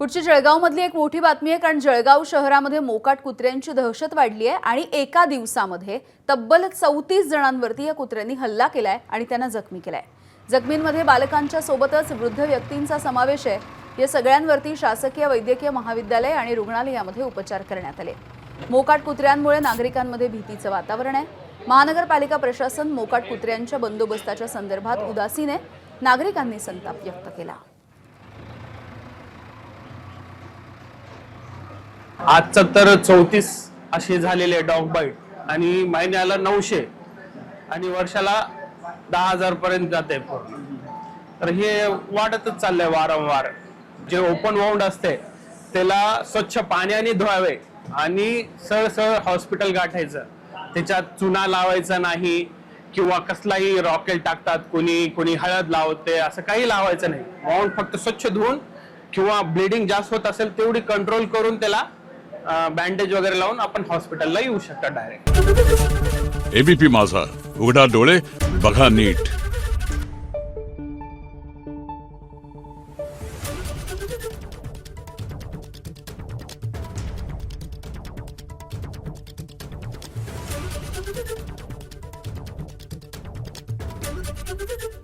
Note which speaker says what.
Speaker 1: पुढची जळगावमधली एक मोठी बातमी आहे, कारण जळगाव शहरामध्ये मोकाट कुत्र्यांची दहशत वाढली आहे आणि एका दिवसामध्ये तब्बल 34 जणांवरती या कुत्र्यांनी हल्ला केलाय आणि त्यांना जखमी केलाय। जखमींमध्ये बालकांच्या सोबतच वृद्ध व्यक्तींचा समावेश आहे। या सगळ्यांवरती शासकीय वैद्यकीय महाविद्यालय आणि रुग्णालयामध्ये उपचार करण्यात आले। मोकाट कुत्र्यांमुळे नागरिकांमध्ये भीतीचं वातावरण आहे। महानगरपालिका प्रशासन मोकाट कुत्र्यांच्या बंदोबस्ताच्या संदर्भात उदासीन आहे। नागरिकांनी संताप व्यक्त केला।
Speaker 2: आजचं तर 34 असे झालेले डॉग बाईट आणि महिन्याला 900 आणि वर्षाला 10,000 पर्यंत जाते। तर हे वाढतच चाललंय वारंवार। जे ओपन वाउंड असते त्याला स्वच्छ पाण्याने धुवावे आणि सरळ हॉस्पिटल गाठायचं। त्याच्यात चुना लावायचा नाही किंवा कसलाही रॉकेल टाकतात, कोणी हळद लावते, असं काही लावायचं नाही। वाउंड फक्त स्वच्छ धुवून किंवा ब्लीडिंग जास्त होत असेल तेवढी कंट्रोल करून त्याला बँडेज वगैरे लावून आपण हॉस्पिटलला येऊ शकता डायरेक्ट।
Speaker 3: एबीपी माझा, उघडा डोळे बघा नीट।
Speaker 4: Thank you.